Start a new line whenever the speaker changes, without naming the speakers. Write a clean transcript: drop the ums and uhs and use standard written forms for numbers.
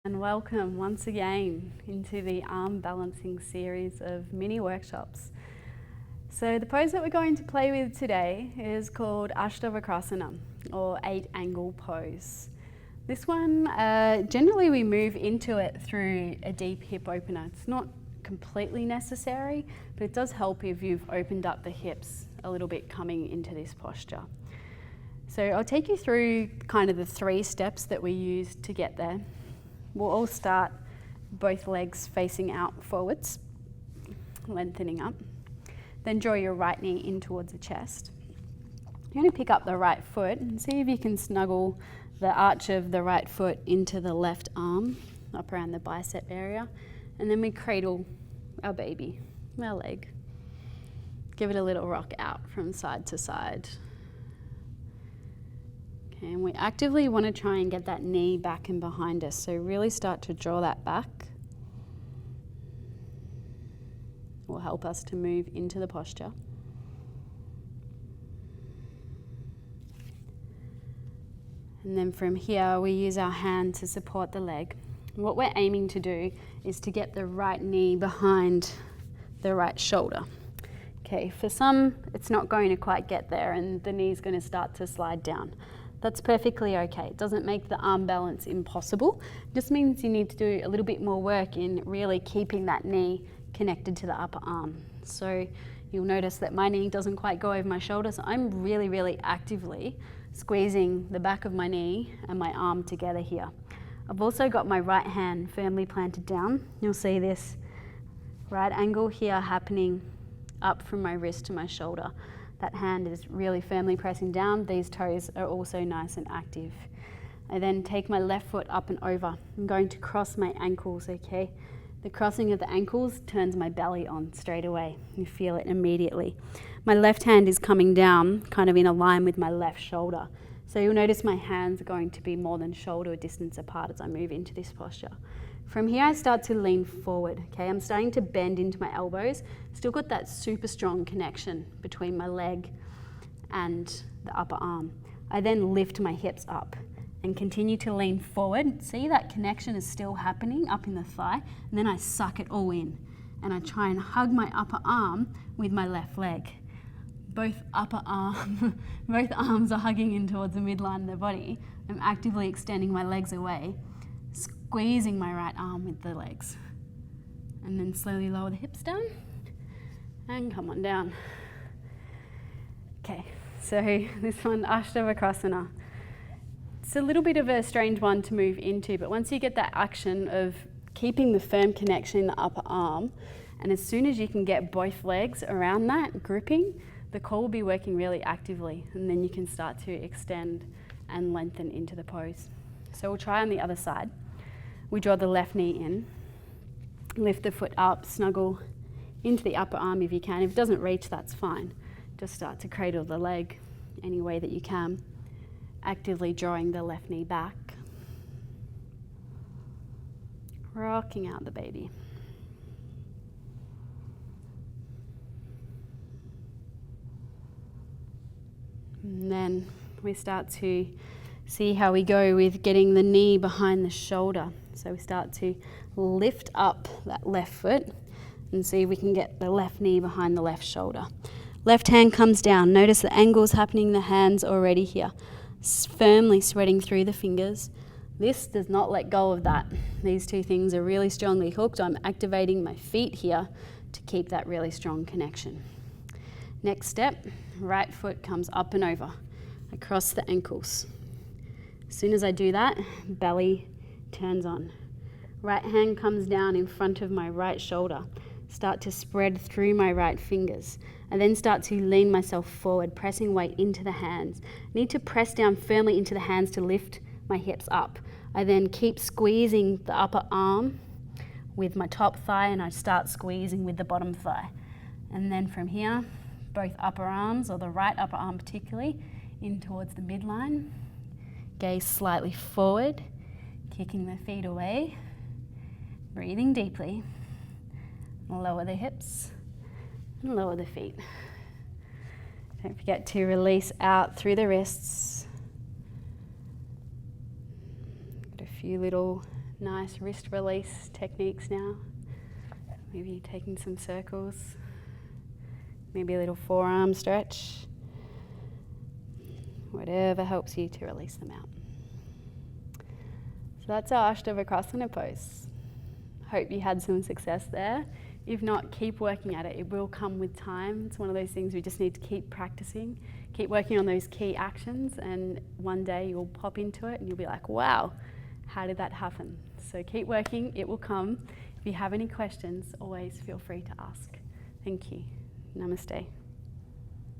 And welcome once again into the arm balancing series of mini workshops. So the pose that we're going to play with today is called Astavakrasana, or 8-angle pose. This one, generally we move into it through a deep hip opener. It's not completely necessary, but it does help if you've opened up the hips a little bit coming into this posture. So I'll take you through kind of the 3 steps that we use to get there. We'll all start both legs facing out forwards, lengthening up. Then draw your right knee in towards the chest. You're going to pick up the right foot and see if you can snuggle the arch of the right foot into the left arm, up around the bicep area. And then we cradle our baby, our leg. Give it a little rock out from side to side. Okay, and we actively want to try and get that knee back and behind us. So really start to draw that back. Will help us to move into the posture. And then from here, we use our hand to support the leg. And what we're aiming to do is to get the right knee behind the right shoulder. Okay, for some, it's not going to quite get there and the knee's going to start to slide down. That's perfectly okay. It doesn't make the arm balance impossible. It just means you need to do a little bit more work in really keeping that knee connected to the upper arm. So you'll notice that my knee doesn't quite go over my shoulder, so I'm really actively squeezing the back of my knee and my arm together here. I've also got my right hand firmly planted down. You'll see this right angle here happening up from my wrist to my shoulder. That hand is really firmly pressing down. These toes are also nice and active. I then take my left foot up and over. I'm going to cross my ankles, okay? The crossing of the ankles turns my belly on straight away. You feel it immediately. My left hand is coming down, kind of in a line with my left shoulder. So you'll notice my hands are going to be more than shoulder distance apart as I move into this posture. From here, I start to lean forward, okay? I'm starting to bend into my elbows. Still got that super strong connection between my leg and the upper arm. I then lift my hips up and continue to lean forward. See, that connection is still happening up in the thigh. And then I suck it all in. And I try and hug my upper arm with my left leg. Both arms are hugging in towards the midline of the body. I'm actively extending my legs away, squeezing my right arm with the legs. And then slowly lower the hips down and come on down. Okay, so this one, Astavakrasana. It's a little bit of a strange one to move into, but once you get that action of keeping the firm connection in the upper arm, and as soon as you can get both legs around that, gripping, the core will be working really actively, and then you can start to extend and lengthen into the pose. So we'll try on the other side. We draw the left knee in, lift the foot up, snuggle into the upper arm if you can. If it doesn't reach, that's fine. Just start to cradle the leg any way that you can, actively drawing the left knee back, rocking out the baby. And then we start to see how we go with getting the knee behind the shoulder. So we start to lift up that left foot and see if we can get the left knee behind the left shoulder. Left hand comes down. Notice the angles happening in the hands already here. Firmly threading through the fingers. This does not let go of that. These two things are really strongly hooked. I'm activating my feet here to keep that really strong connection. Next step, right foot comes up and over, across the ankles. As soon as I do that, belly turns on. Right hand comes down in front of my right shoulder. Start to spread through my right fingers. I then start to lean myself forward, pressing weight into the hands. I need to press down firmly into the hands to lift my hips up. I then keep squeezing the upper arm with my top thigh, and I start squeezing with the bottom thigh. And then from here, both upper arms, or the right upper arm particularly, in towards the midline. Gaze slightly forward, kicking the feet away, breathing deeply. Lower the hips and lower the feet. Don't forget to release out through the wrists. Get a few little nice wrist release techniques now. Maybe taking some circles, maybe a little forearm stretch, whatever helps you to release them out. So that's our Astavakrasana pose. Hope you had some success there. If not, keep working at it. It will come with time. It's one of those things we just need to keep practicing, keep working on those key actions, and one day you'll pop into it and you'll be like, wow, how did that happen? So keep working, it will come. If you have any questions, always feel free to ask. Thank you. Namaste.